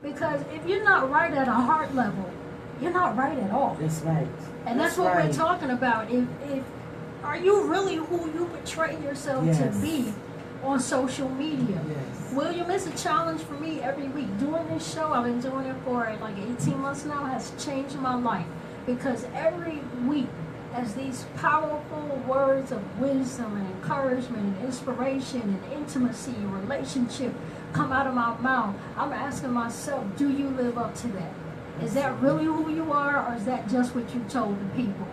Because if you're not right at a heart level, you're not right at all. That's right. And that's what we're talking about. If are you really who you portray yourself to be on social media? Yes. William, it's a challenge for me every week. Doing this show, I've been doing it for like 18 months now, has changed my life. Because every week, as these powerful words of wisdom and encouragement and inspiration and intimacy and relationship come out of my mouth, I'm asking myself, do you live up to that? Is that really who you are, or is that just what you told the people?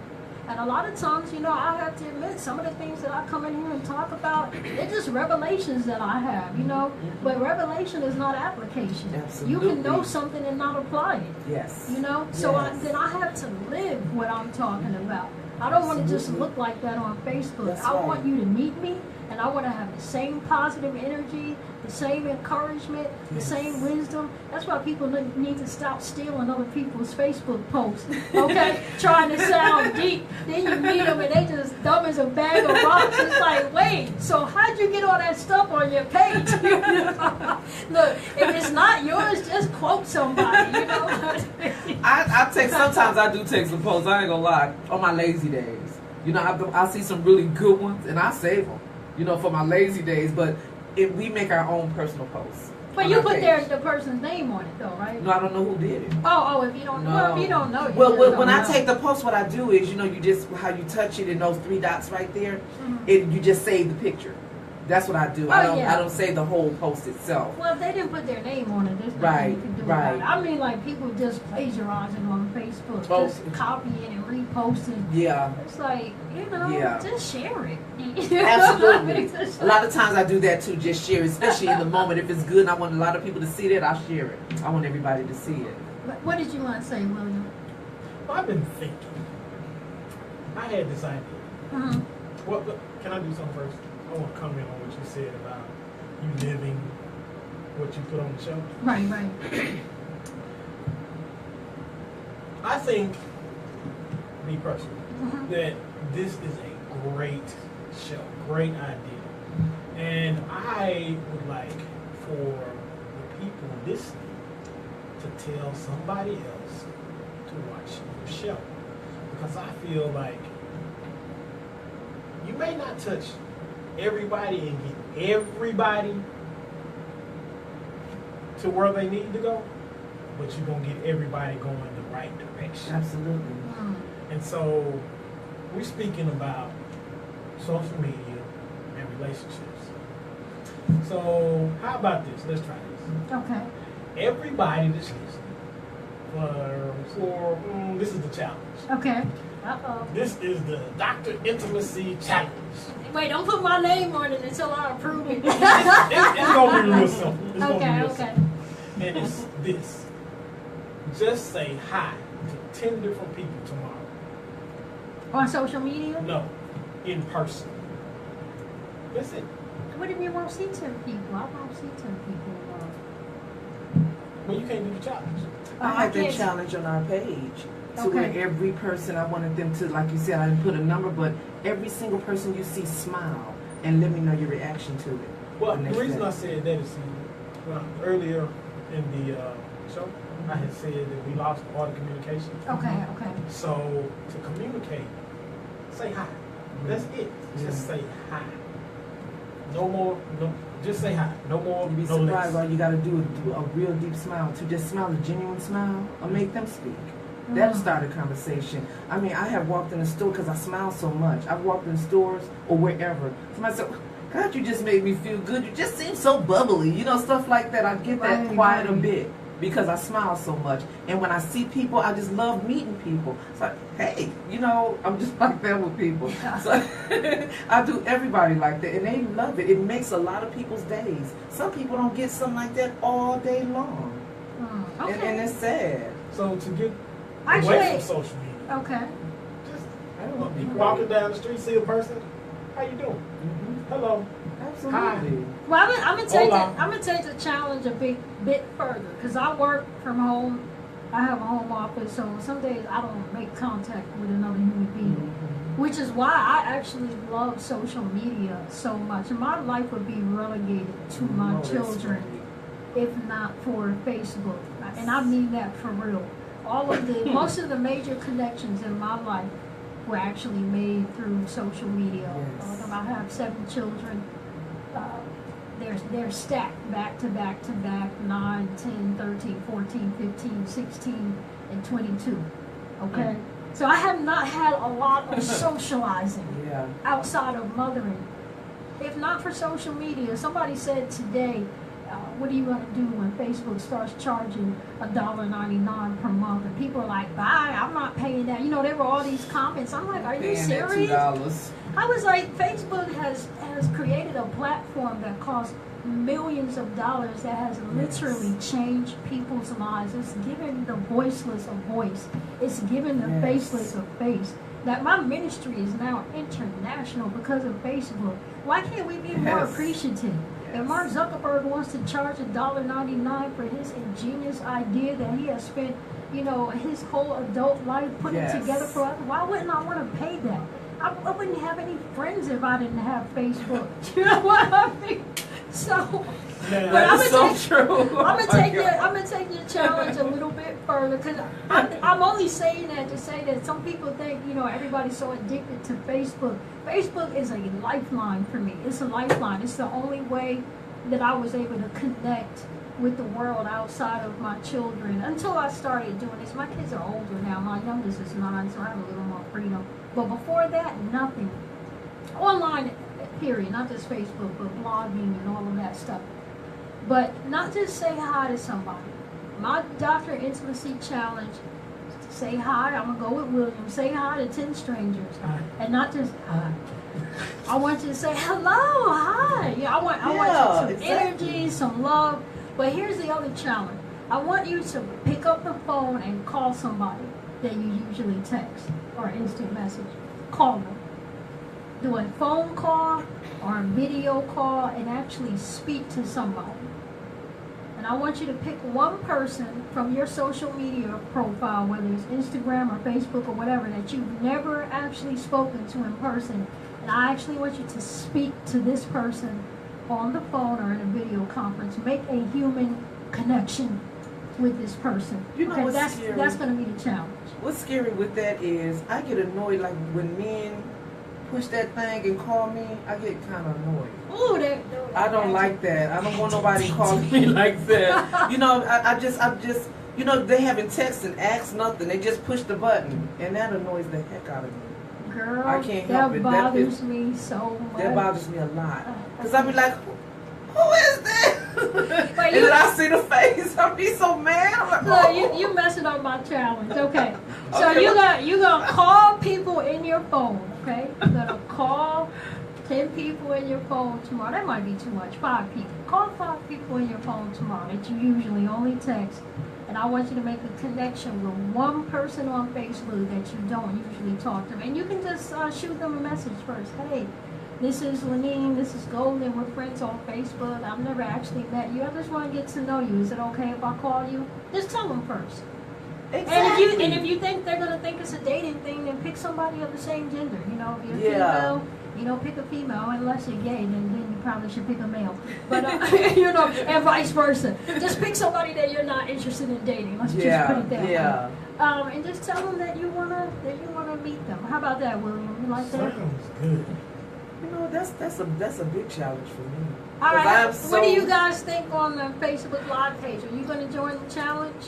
And a lot of times, I have to admit, some of the things that I come in here and talk about, they're just revelations that I have, But revelation is not application. Absolutely. You can know something and not apply it. Yes. So then I have to live what I'm talking about. I don't want to just look like that on Facebook. That's I right. want you to meet me, and I want to have the same positive energy, the same encouragement, the same wisdom. That's why people need to stop stealing other people's Facebook posts, okay? Trying to sound deep. Then you meet them and they just dumb as a bag of rocks. It's like, wait, so how'd you get all that stuff on your page? Look, if it's not yours, just quote somebody, Sometimes I do take some posts, I ain't gonna lie, on my lazy days. I see some really good ones and I save them, for my lazy days, but we make our own personal posts. But you put the person's name on it though, right? No, I don't know who did it. Oh, if you don't know, well, if you don't know. When I take the post, what I do is, you just, how you touch it and those 3 dots right there, you just save the picture. That's what I do. I don't save the whole post itself. Well, if they didn't put their name on it, there's nothing you can do about it. I mean, like, people just plagiarizing on Facebook, just copying and reposting. Yeah. It's like, just share it. Absolutely. A lot of times I do that too, just share it, especially in the moment. If it's good and I want a lot of people to see that, I'll share it. I want everybody to see it. But what did you want to say, William? Well, I've been thinking. I had this idea. Well, can I do something first? I want to comment on what you said about you living what you put on the show. Right. I think, me personally, that this is a great show, great idea. And I would like for the people listening to tell somebody else to watch your show. Because I feel like you may not touch everybody and get everybody to where they need to go, but you're going to get everybody going the right direction. Absolutely. And so we're speaking about social media and relationships. So how about this? Let's try this. Okay. Everybody that's listening, this is the challenge. Okay. Uh-oh. This is the Dr. Intimacy Challenge. Wait, don't put my name on it until I approve it. It's going to be real simple. It's gonna be real Okay. simple. And it's this. Just say hi to 10 different people tomorrow. On social media? No, in person. That's it. What if you won't see 10 people? I won't see 10 people. Well, you can't do the challenge. I had that challenge on our page. To where every person, I wanted them to, like you said, I didn't put a number, but every single person you see, smile and let me know your reaction to it. Well, the reason I said that is, earlier in the show, I had said that we lost all the communication. Okay. So, to communicate, say hi. That's it. Just say hi. No more, just say hi. No more, You'd be no surprised less. all you got to do is do a real deep smile. To just smile, a genuine smile, or make them speak. That'll start a conversation. I mean, I have walked in a store because I smile so much. I've walked in stores or wherever. Somebody said, God, you just made me feel good. You just seem so bubbly. Stuff like that. I get that quiet a bit because I smile so much. And when I see people, I just love meeting people. It's like, hey, I'm just like that with people. So I do everybody like that. And they love it. It makes a lot of people's days. Some people don't get something like that all day long. And it's sad. So, to get away from social media. Okay. Just you walking down the street, see a person. How you doing? Hello. Absolutely. Hi. Well, I'm gonna take the challenge a bit further because I work from home. I have a home office, so some days I don't make contact with another human being, which is why I actually love social media so much. And my life would be relegated to my children. if not for Facebook. And I mean that for real. Most of the major connections in my life were actually made through social media. Yes. I have 7 children. They're stacked back to back to back, 9, 10, 13, 14, 15, 16, and 22. Okay? So I have not had a lot of socializing Yeah. outside of mothering. If not for social media, somebody said today, what are you going to do when Facebook starts charging $1.99 per month? And people are like, bye, I'm not paying that. You know, there were all these comments. I'm like, are you Paying that serious? $2. I was like, Facebook has created a platform that costs millions of dollars that has literally changed people's lives. It's given the voiceless a voice. It's given the Yes. faceless a face. That my ministry is now international because of Facebook. Why can't we be more Yes. appreciative? Yes. If Mark Zuckerberg wants to charge $1.99 for his ingenious idea that he has spent, his whole adult life putting Yes. together for us, why wouldn't I want to pay that? I wouldn't have any friends if I didn't have Facebook. You know what I mean? So, Yeah, but I'm That's gonna so take, true. I'm Oh gonna my take your, God. I'm gonna take your challenge a little bit further because I'm only saying that to say that some people think everybody's so addicted to Facebook. Facebook is a lifeline for me. It's a lifeline. It's the only way that I was able to connect with the world outside of my children until I started doing this. My kids are older now. My youngest is 9, so I have a little more freedom. But before that, nothing. Online, period. Not just Facebook, but blogging and all of that stuff. But not just say hi to somebody. My Dr. Intimacy Challenge, say hi. I'm going to go with William. Say hi to 10 strangers. Hi. And not just hi. I want you to say hello, hi. I want you some exactly. energy, some love. But here's the other challenge. I want you to pick up the phone and call somebody that you usually text or instant message. Call them. Do a phone call or a video call and actually speak to somebody. And I want you to pick one person from your social media profile, whether it's Instagram or Facebook or whatever, that you've never actually spoken to in person. And I actually want you to speak to this person on the phone or in a video conference. Make a human connection with this person. You know what's scary? That's going to be the challenge. What's scary with that is I get annoyed like when men push that thing and call me, I get kind of annoyed. Ooh, I don't like that. I don't want nobody calling me like that. I just, they haven't texted and asked nothing. They just push the button, and that annoys the heck out of me. Girl, I can't help that it. bothers me so much. That bothers me a lot. Because I be like, who is this? But And then I see the face. I be so mad. I'm like, Look, you messing up my challenge. Okay. So Okay, you gonna call people in your phone, okay? You're gonna call 10 people in your phone tomorrow. That might be too much. 5 people. Call 5 people in your phone tomorrow that you usually only text. And I want you to make a connection with one person on Facebook that you don't usually talk to. And you can just shoot them a message first. Hey, this is Lenine, this is Golden, we're friends on Facebook. I've never actually met you. I just want to get to know you. Is it okay if I call you? Just tell them first. exactly. And if you think they're gonna think it's a dating thing, then pick somebody of the same gender. If you're Yeah. female, pick a female. Unless you're gay, then you probably should pick a male. But and vice versa. Just pick somebody that you're not interested in dating. Let's just put it that way. Yeah. And just tell them that you wanna meet them. How about that, William? You like that? Sounds good. That's a big challenge for me. All 'Cause right. I'm so- What do you guys think on the Facebook Live page? Are you going to join the challenge?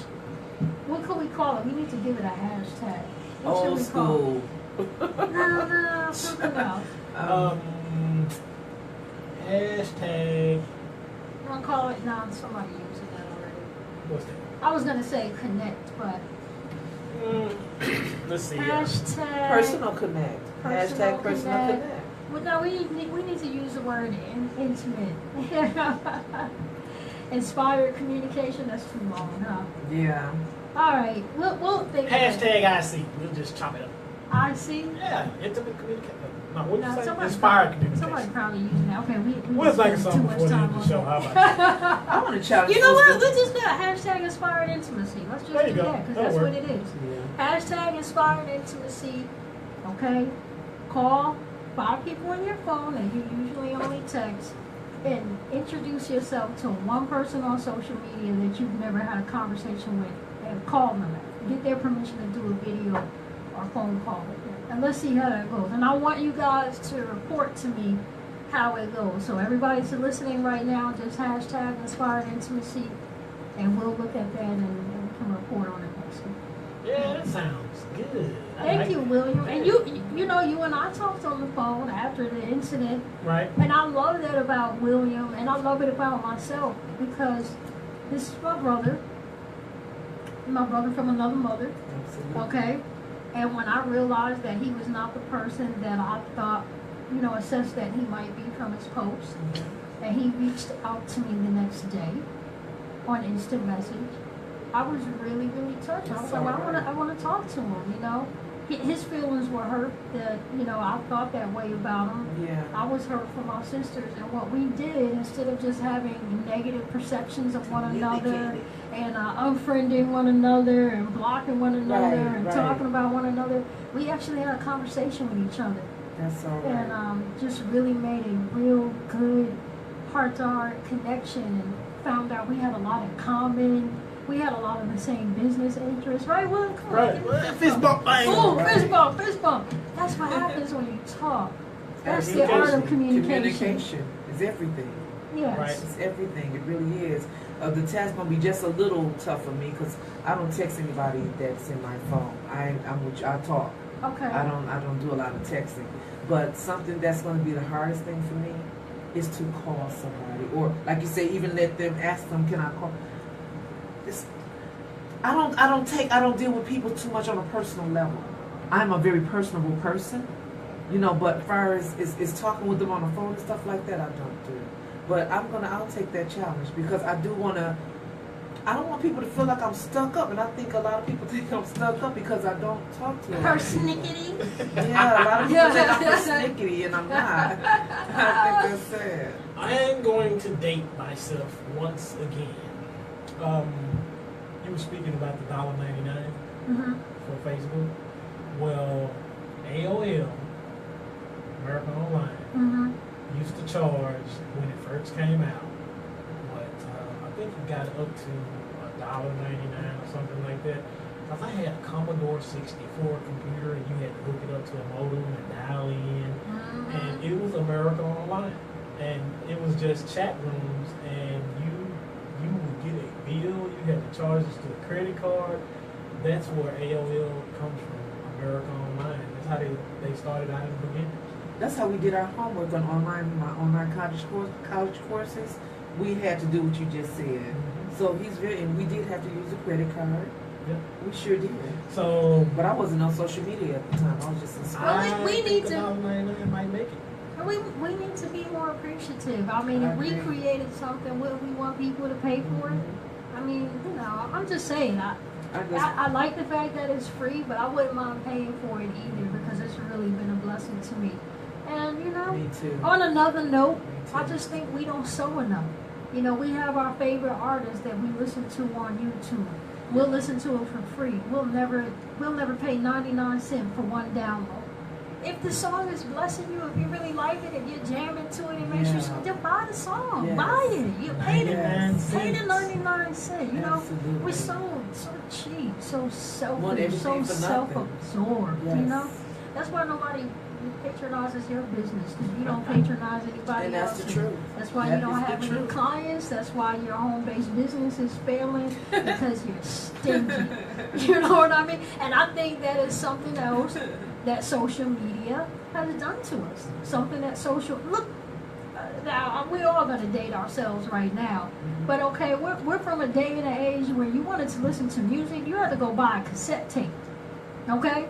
What could we call it? We need to give it a hashtag. What should Old we call school. it? No, something else. Hashtag. I'm gonna call it. No, somebody using that already. What's that? I was gonna say connect, but Let's see. hashtag Personal connect. Personal Hashtag personal connect. connect. Well, no, we need to use the word intimate. Inspired communication. That's too long, huh? Yeah. All right, we'll think. of it. Hashtag IC. We'll just chop it up. I see. Yeah, intimate communication. No, what did you say? Somebody Inspired probably communication. using that. Okay, we We'll think of spend something too much before the end time of on the show. that. How about that? I want to challenge You know what? sisters. Let's just do a hashtag inspired intimacy. Let's just There you do go. that because That'll that's work. what it is. Yeah. Hashtag inspired intimacy. Okay, call 5 people on your phone that you usually only text, and introduce yourself to one person on social media that you've never had a conversation with, and call them. Get their permission to do a video or phone call with them. And let's see how that goes. And I want you guys to report to me how it goes. So everybody's listening right now, just hashtag Inspired Intimacy, and we'll look at that and we can report on it next week. Yeah, that sounds good. I Thank like you, it. William. And you know, you and I talked on the phone after the incident, Right. and I love that about William, and I love it about myself, because this is my brother from another mother, Absolutely. okay? And when I realized that he was not the person that I thought, you know, assessed that he might be from his post, and he reached out to me the next day on instant message, I was really, really touched. I was like, I want to talk to him, you know? His feelings were hurt that, you know, I thought that way about him. Yeah. I was hurt for my sisters, and what we did, instead of just having negative perceptions of one another and unfriending one another and blocking one another and right. talking about one another, we actually had a conversation with each other, That's all right. and just really made a real good heart-to-heart connection, and found out we had a lot in common. We had a lot of the same business interests, right? Well, come on, Right. give me a Fist bump, bang. Ooh, Right. fist bump, fist bump. That's what happens when you talk. That's the art of communication. Communication is everything. Yes. Right. It's everything. It really is. The task gonna be just a little tough for me because I don't text anybody that's in my phone. I'm with you. I talk. Okay. I don't do a lot of texting. But something that's gonna be the hardest thing for me is to call somebody, or like you say, even let them ask them, can I call? I don't deal with people too much on a personal level. I'm a very personable person, you know, but as far as is talking with them on the phone and stuff like that, I don't do. But I'll take that challenge, because I don't want people to feel like I'm stuck up, and I think a lot of people think I'm stuck up because I don't talk to them. Persnickety. Yeah, a lot of people think I'm persnickety, and I'm not. I think that's sad. I am going to date myself once again. You were speaking about the $1.99 Mm-hmm. for Facebook. Well, AOL, American Online, Mm-hmm. used to charge when it first came out. But I think it got up to $1.99 or something like that. Because I had a Commodore 64 computer, and you had to hook it up to a modem and dial in. And it was American Online. And it was just chat rooms, and you would get a bill, you had to charge us to a credit card. That's where AOL comes from, American Online. That's how they started out in the beginning. That's how we did our homework on my online college courses. We had to do what you just said. So and we did have to use a credit card. Yep. We sure did. So But I wasn't on social media at the time. I was just inspired. Well, we I need think to- $1.99 might make it. We need to be more appreciative. I mean, I if we agree. created something, would we want people to pay for it? I mean, you know, I'm just saying. I like the fact that it's free, but I wouldn't mind paying for it either, because it's really been a blessing to me. And, you know, Me too. on another note, Me I too. just think we don't sow enough. You know, we have our favorite artists that we listen to on YouTube. We'll listen to them for free. We'll never pay 99 cents for one download. If the song is blessing you, if you really like it, if you're jamming to it, it makes you Yeah. then buy the song. Yes. Buy it. You pay the 99 pay the cents. 99 cents. You know, Absolutely. we're so cheap, so Want selfish, so everything for nothing. self-absorbed. Yes. You know, that's why nobody patronizes your business, because you don't patronize anybody And that's else. the truth. That's why That you don't is the have any truth. clients. That's why your home-based business is failing, because you're stingy. You know what I mean? And I think that is something else that social media has done to us. Something that now we're all going to date ourselves right now. But okay, we're from a day and an age where you wanted to listen to music, you had to go buy a cassette tape. Okay?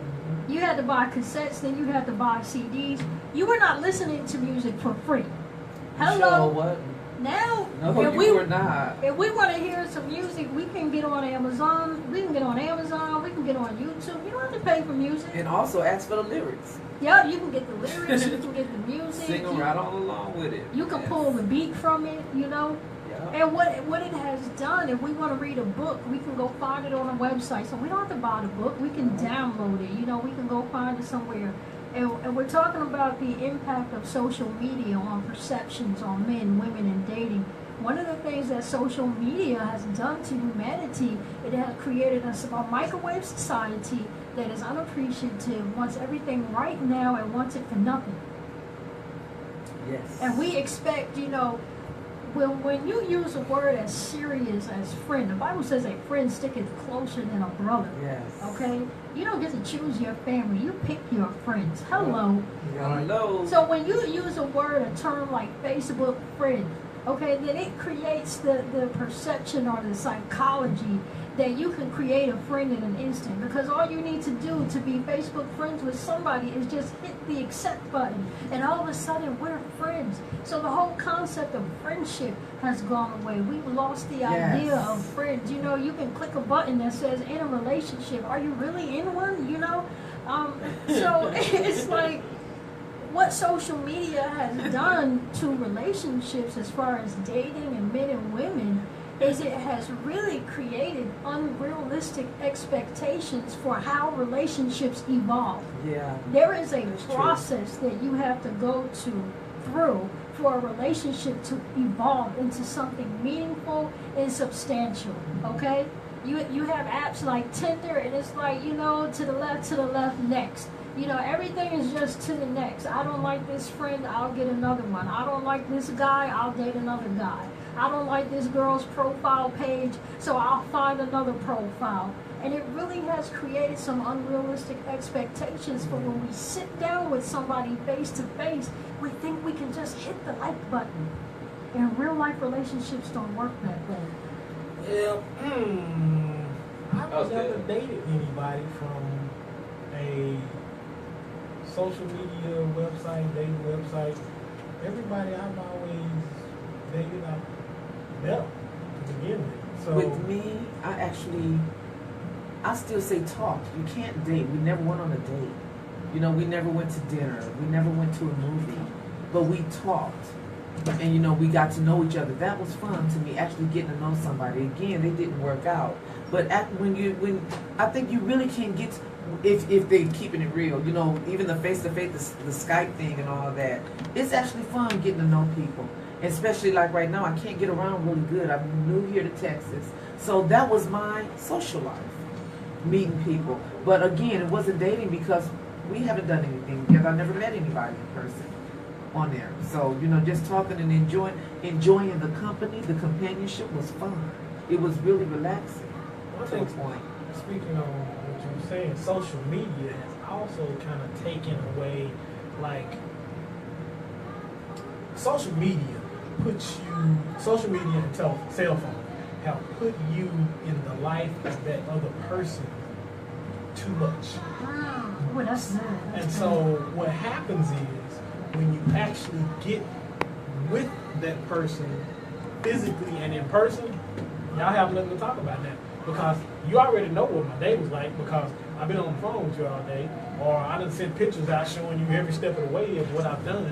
You had to buy cassettes, then you had to buy CDs. You were not listening to music for free. Hello. Sure, what? Now, No, if you were not. if we want to hear some music, we can get on Amazon. We can get on Amazon. We can get on YouTube. You don't have to pay for music. And also ask for the lyrics. Yeah, you can get the lyrics. You can get the music. Sing them right on along with it. You can Yes. pull the beat from it. You know. Yeah. And what it has done, if we want to read a book, we can go find it on a website. So we don't have to buy the book. We can download it. You know, we can go find it somewhere And we're talking about the impact of social media on perceptions on men, women, and dating. One of the things that social media has done to humanity, it has created a microwave society that is unappreciative, wants everything right now, and wants it for nothing. Yes. And we expect, when you use a word as serious as friend, the Bible says a friend sticketh closer than a brother. Yes. Okay? You don't get to choose your family. You pick your friends. Hello. Hello. So when you use a word, a term like Facebook friend, okay, then it creates the perception or the psychology that you can create a friend in an instant, because all you need to do to be Facebook friends with somebody is just hit the accept button, and all of a sudden we're friends. So the whole concept of friendship has gone away. We've lost the idea of friends. You can click a button that says in a relationship. Are you really in one? So it's like, what social media has done to relationships as far as dating and men and women is it has really created unrealistic expectations for how relationships evolve. Yeah. There is a That's process that you have to go through for a relationship to evolve into something meaningful and substantial, okay? You have apps like Tinder, and it's like, to the left, next. Everything is just to the next. I don't like this friend, I'll get another one. I don't like this guy, I'll date another guy. I don't like this girl's profile page, so I'll find another profile. And it really has created some unrealistic expectations for when we sit down with somebody face to face, we think we can just hit the like button. And real life relationships don't work that way. Yeah. I've never dated anybody from a social media website, dating website. Everybody I've always dated, I've met to begin with. So with me, I still say talk. You can't date. We never went on a date. We never went to dinner. We never went to a movie. But we talked. And we got to know each other. That was fun to me, actually getting to know somebody. Again, they didn't work out. But when I think you really can get to, if they're keeping it real, even the face-to-face, the Skype thing and all that, it's actually fun getting to know people. Especially like right now, I can't get around really good. I'm new here to Texas. So that was my social life, meeting people. But again, it wasn't dating because we haven't done anything together. I never met anybody in person on there. So, just talking and enjoying the company, the companionship was fun. It was really relaxing. I think, speaking on what you were saying, social media has also kind of taken away, social media and cell phone have put you in the life of that other person too much. Well, that's good. And so what happens is when you actually get with that person physically and in person, y'all have nothing to talk about now. Because you already know what my day was like, because I've been on the phone with you all day, or I done sent pictures out showing you every step of the way of what I've done.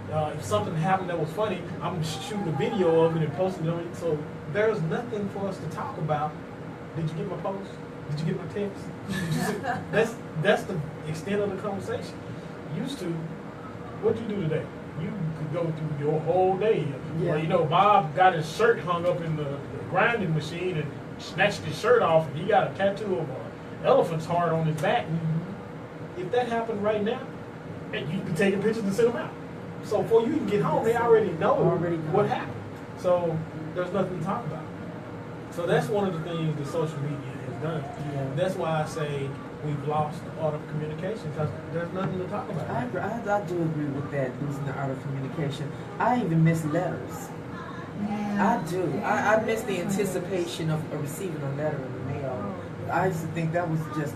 If something happened that was funny, I'm shooting a video of it and posting it on it. So there's nothing for us to talk about. Did you get my post? Did you get my text? That's the extent of the conversation. Used to, what'd you do today? You could go through your whole day. Yeah. Well, Bob got his shirt hung up in the grinding machine and snatched his shirt off, and he got a tattoo of an elephant's heart on his back. If that happened right now, and you'd be taking pictures and send them out. So before you even get home, they already know what happened. So there's nothing to talk about. So that's one of the things that social media has done. Yeah. That's why I say we've lost the art of communication, because there's nothing to talk about. I do agree with that, losing the art of communication. I even miss letters. Yeah. I do. I miss the anticipation of receiving a letter in the mail. I used to think that was it.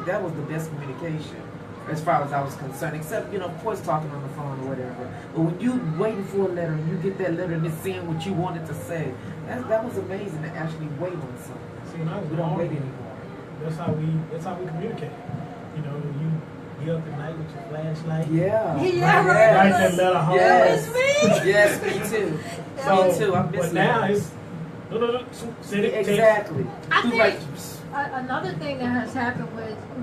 That was the best communication as far as I was concerned, except, of course, talking on the phone or whatever. But when you waiting for a letter and you get that letter and it's saying what you wanted to say, that was amazing to actually wait on something. See, when I was We don't born, wait anymore. That's how we communicate. You be up at night with your flashlight. Yeah. Yeah, right. Write that letter home. Yes. me. Yes, me too. So, me too. I miss but now letters. it's send it. Exactly. I Who think- writes- Another thing that has happened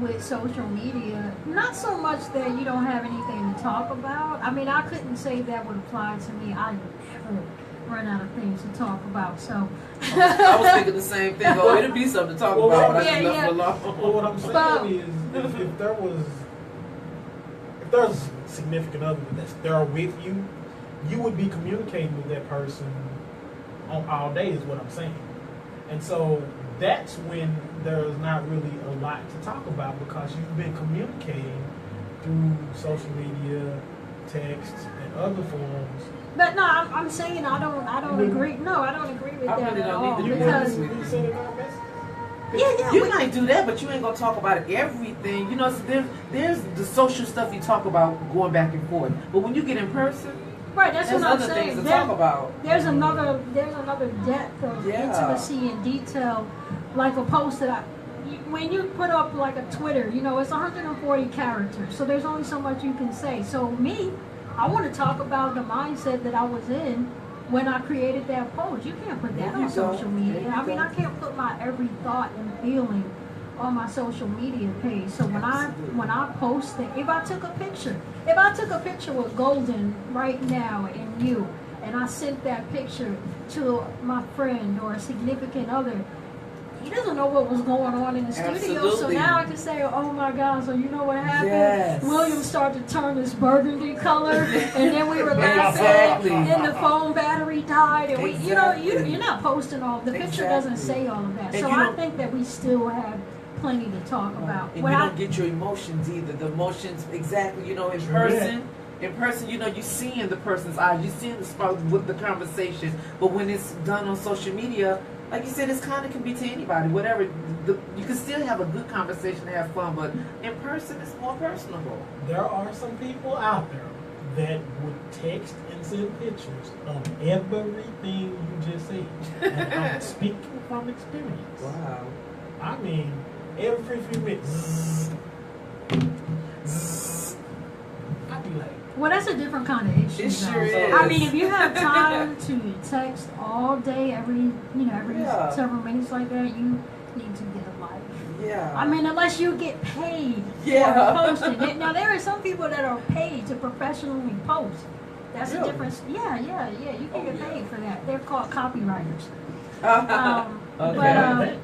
with social media, not so much that you don't have anything to talk about. I mean, I couldn't say that would apply to me. I never run out of things to talk about. So I was thinking the same thing. Oh, it'll be something to talk about, but I just left it alone. Well, what I'm saying is, if there's a significant other that's there with you, you would be communicating with that person on all day, is what I'm saying. And so that's when there's not really a lot to talk about, because you've been communicating through social media, texts, and other forms. But no, I'm saying I don't agree. No, I don't agree with I that really at don't all. need to do Because that. You send it out message? yeah, You might do that, but you ain't gonna talk about everything. You know, so there's the social stuff you talk about going back and forth. But when you get in person, right. That's there's what I'm other saying. things to talk about. There's another depth of Yeah. intimacy and detail, like a post that when you put up like a Twitter, you know, it's 140 characters, so there's only so much you can say. So me, I want to talk about the mindset that I was in when I created that post. You can't put that There you on go. social media. There you I mean, go. I can't put my every thought and feeling on my social media page. So when I post it, if I took a picture with Golden right now and you, and I sent that picture to my friend or a significant other, he doesn't know what was going on in the studio. So Absolutely. now I can say, oh my God, so you know what happened? Yes. William started to turn this burgundy color, and then we were laughing, Exactly. and the phone battery died, and Exactly. you're not posting all, the picture doesn't Exactly. say all of that. And So you I don't- think that we still have plenty to talk about. And When you I- don't get your emotions either. The emotions, exactly, you know, in True. person. In person, you know, you see in the person's eyes, you see in the spark with the conversation. But when it's done on social media, like you said, it's kind of can be to anybody, whatever. You can still have a good conversation and have fun, but in person, it's more personable. There are some people out there that would text and send pictures on everything you just said. And I'm speaking from experience. Wow. I mean, every few minutes, zzz, zzz, I'd be like, Well, that's a different kind of issue. It though. sure is. I mean, if you have time to text all day, every Yeah. several minutes like that, you need to get a life. Yeah. I mean, unless you get paid Yeah. for posting it. Now, there are some people that are paid to professionally post. That's a Really? difference. Yeah. You can Oh, get yeah. paid for that. They're called copywriters. Okay.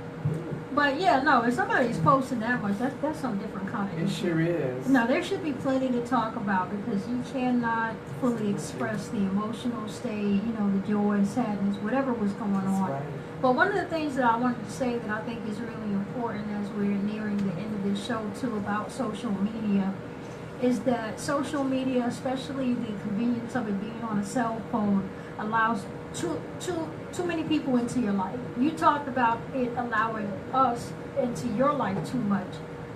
But yeah, no, if somebody's posting that much, that's some different kind of It issue. sure is. No, there should be plenty to talk about because you cannot fully express the emotional state, the joy, sadness, whatever was going That's on. right. But one of the things that I wanted to say that I think is really important as we're nearing the end of this show too about social media is that social media, especially the convenience of it being on a cell phone, allows too many people into your life. You talked about it allowing us into your life too much,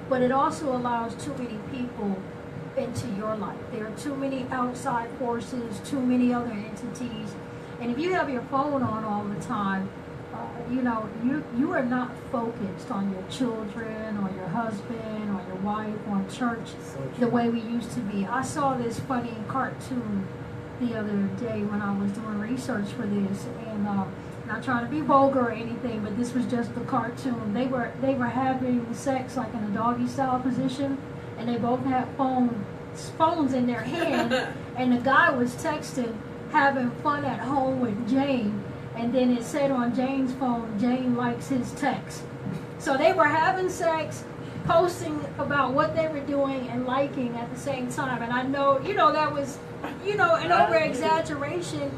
but it also allows too many people into your life. There are too many outside forces, too many other entities, and if you have your phone on all the time, you are not focused on your children or your husband or your wife or church So the true. way we used to be. I saw this funny cartoon the other day when I was doing research for this, and not trying to be vulgar or anything, but this was just the cartoon. They were having sex like in a doggy style position, and they both had phones in their hand, and the guy was texting, having fun at home with Jane, and then it said on Jane's phone, Jane likes his text. So they were having sex, posting about what they were doing and liking at the same time. And I know, that was, an over exaggeration,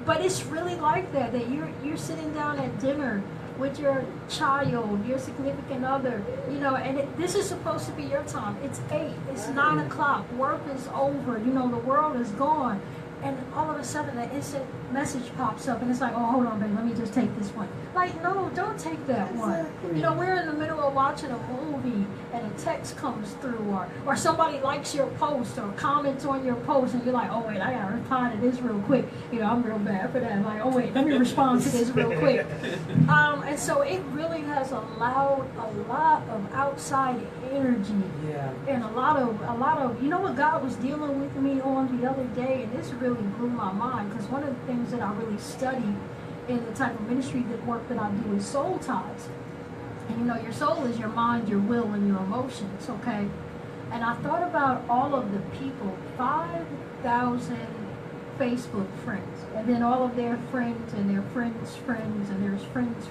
but it's really like that you're sitting down at dinner with your child, your significant other, and this is supposed to be your time. It's 8, it's 9 o'clock, work is over, the world is gone. And all of a sudden, an instant message pops up, and it's like, oh, hold on, babe, let me just take this one. Like, no, don't take that one. Exactly. We're in the middle of watching a movie, and a text comes through, or somebody likes your post or comments on your post, and you're like, oh, wait, I got to reply to this real quick. I'm real bad for that. Like, oh, wait, let me respond to this real quick. And so it really has allowed a lot of outside energy. Yeah. And a lot of, what God was dealing with me on the other day, and this really blew my mind, because one of the things that I really study in the type of ministry that work that I do is soul ties. And you know, your soul is your mind, your will, and your emotions, okay? And I thought about all of the people, 5,000 Facebook friends, and then all of their friends and their friends' friends, and there's friends.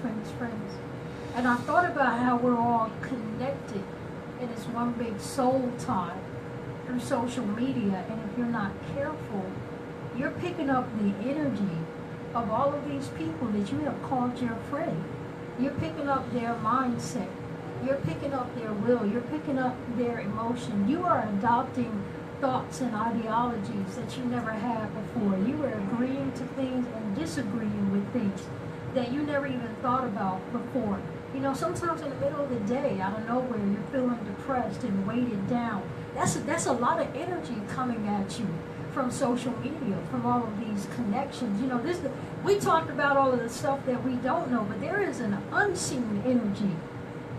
And I thought about how we're all connected in this one big soul tie through social media. And if you're not careful, you're picking up the energy of all of these people that you have called your friend. You're picking up their mindset. You're picking up their will. You're picking up their emotion. You are adopting thoughts and ideologies that you never had before. You are agreeing to things and disagreeing with things that you never even thought about before. You know, sometimes in the middle of the day, out of nowhere, you're feeling depressed and weighted down. That's a lot of energy coming at you from social media, from all of these connections. You know, we talked about all of the stuff that we don't know, but there is an unseen energy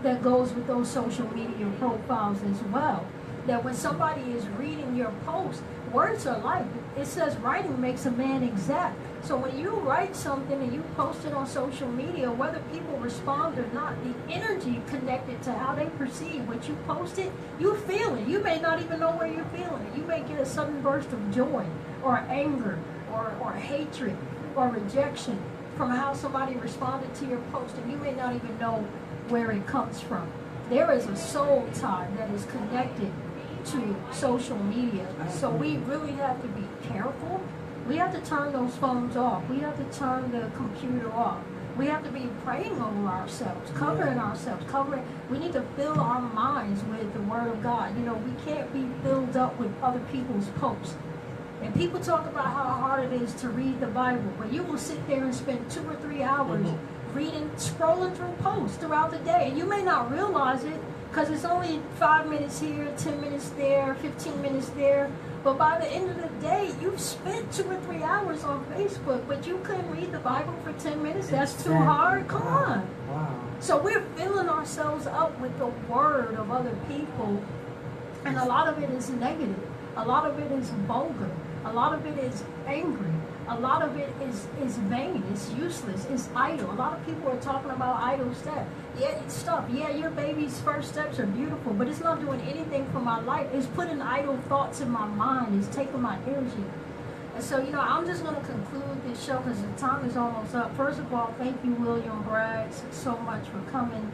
that goes with those social media profiles as well. That when somebody is reading your post, words are life. It says writing makes a man exact. So when you write something and you post it on social media, whether people respond or not, the energy connected to how they perceive what you posted, you feel it. You may not even know where you're feeling it. You may get a sudden burst of joy or anger or hatred or rejection from how somebody responded to your post, and you may not even know where it comes from. There is a soul tie that is connected to social media. So we really have to be careful. We have to turn those phones off. We have to turn the computer off. We have to be praying over ourselves, covering ourselves, we need to fill our minds with the Word of God. You know, we can't be filled up with other people's posts. And people talk about how hard it is to read the Bible, but you will sit there and spend 2 or 3 hours reading, scrolling through posts throughout the day. And you may not realize it because it's only 5 minutes here, 10 minutes there, 15 minutes there. But by the end of the day, you've spent 2 or 3 hours on Facebook, but you couldn't read the Bible for 10 minutes? That's too hard? Come on. Wow. So we're filling ourselves up with the word of other people, and a lot of it is negative. A lot of it is vulgar. A lot of it is angry. A lot of it is vain. It's useless. It's idle. A lot of people are talking about idle stuff. Yeah, your baby's first steps are beautiful, but it's not doing anything for my life. It's putting idle thoughts in my mind. It's taking my energy. And so, you know, I'm just going to conclude this show because the time is almost up. First of all, thank you, William Braggs, so much for coming.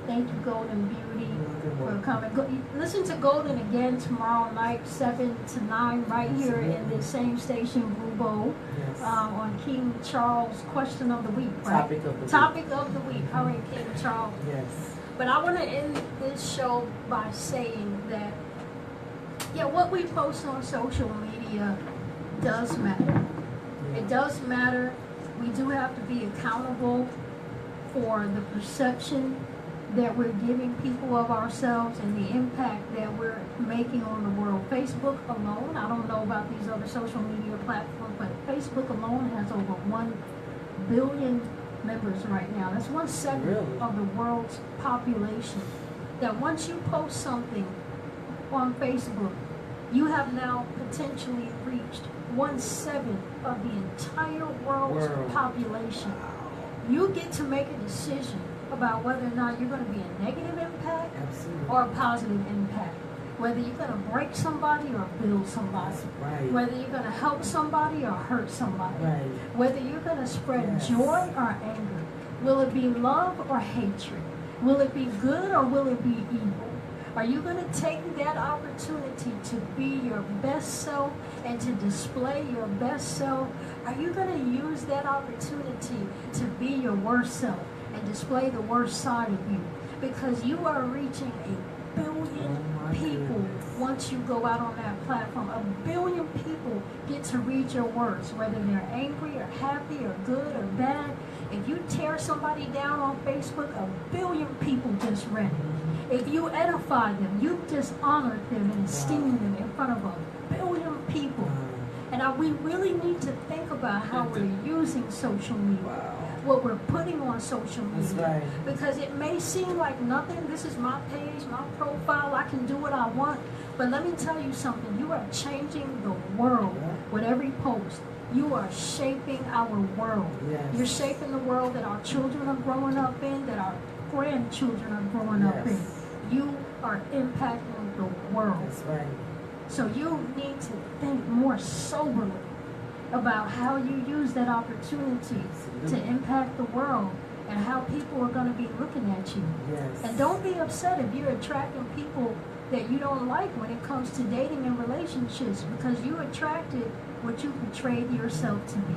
Thank you, Golden Beauty, for coming. Listen to Golden again tomorrow night, 7 to 9, right here in the same station, Blue Bowl, on King Charles' Question of the Week, right? Topic of the Week. All right, King Charles. Yes. But I want to end this show by saying that, what we post on social media does matter. It does matter. We do have to be accountable for the perception that we're giving people of ourselves and the impact that we're making on the world. Facebook alone, I don't know about these other social media platforms, but Facebook alone has over 1 billion members right now. That's 1/7 of the world's population. That once you post something on Facebook, you have now potentially reached 1/7 of the entire world's population. You get to make a decision about whether or not you're going to be a negative impact or a positive impact. Whether you're going to break somebody or build somebody. Right. Whether you're going to help somebody or hurt somebody. Right. Whether you're going to spread joy or anger. Will it be love or hatred? Will it be good or will it be evil? Are you going to take that opportunity to be your best self and to display your best self? Are you going to use that opportunity to be your worst self and display the worst side of you? Because you are reaching 1 billion people once you go out on that platform. 1 billion people get to read your words, whether they're angry or happy or good or bad. If you tear somebody down on Facebook, 1 billion people just read it. If you edify them, you just honored them and esteemed them in front of 1 billion people. And we really need to think about how we're using social media. What we're putting on social media. Because it may seem like nothing. This is my page, my profile. I can do what I want. But let me tell you something. You are changing the world with every post. You are shaping our world. You're shaping the world that our children are growing up in, that our grandchildren are growing up in. Yes. You are impacting the world. That's right. So you need to think more soberly about how you use that opportunity to impact the world and how people are going to be looking at you. Yes. And don't be upset if you're attracting people that you don't like when it comes to dating and relationships, because you attracted what you portrayed yourself to be.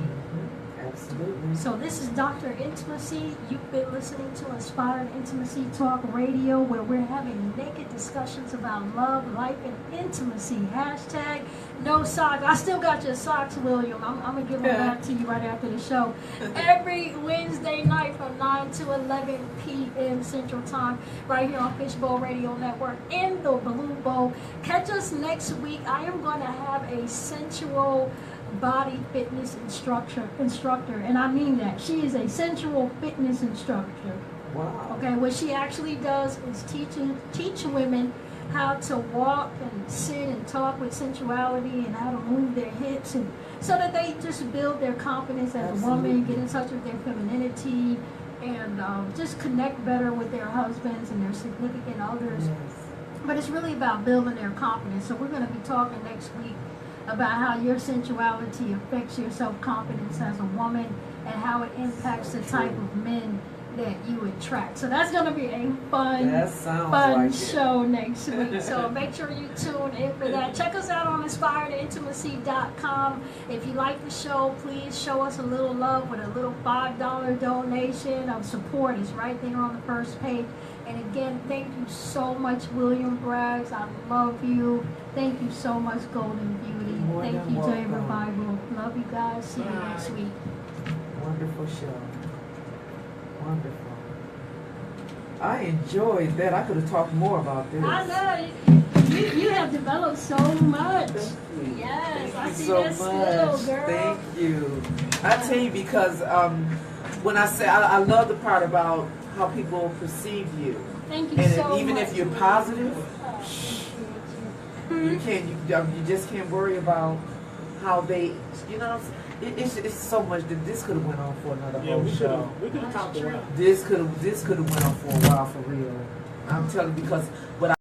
Absolutely. So this is Dr. Intimacy. You've been listening to Inspired Intimacy Talk Radio, where we're having naked discussions about love, life, and intimacy. Hashtag no socks. I still got your socks, William. I'm going to give them back to you right after the show. Every Wednesday night from 9 to 11 p.m. Central Time, right here on Fishbowl Radio Network in the Blue Bowl. Catch us next week. I am going to have a sensual body fitness instructor, and I mean that. She is a sensual fitness instructor. Wow. Okay, what she actually does is teach women how to walk and sit and talk with sensuality and how to move their hips, and so that they just build their confidence as a woman, get in touch with their femininity, and just connect better with their husbands and their significant others. Yes. But it's really about building their confidence. So we're going to be talking next week about how your sensuality affects your self-confidence as a woman and how it impacts the type of men that you attract. So that's going to be a fun show next week. So make sure you tune in for that. Check us out on inspiredintimacy.com. If you like the show, please show us a little love with a little $5 donation of support. It's right there on the first page. And again, thank you so much, William Braggs. I love you. Thank you so much, Golden Beauty. Thank you, Jay Revival. Love you guys. See you next week. Wonderful show. Wonderful. I enjoyed that. I could have talked more about this. I know. You have developed so much. Thank you. Yes, I Thank see you so that skill, much. girl. Thank you. I tell you, because when I say I love the part about how people perceive you. Thank you And so much. even if you're positive, you just can't worry about how they, it's so much that this could have went on for another whole show. We could have talked a while. This could have went on for a while, for real. I'm telling you, because what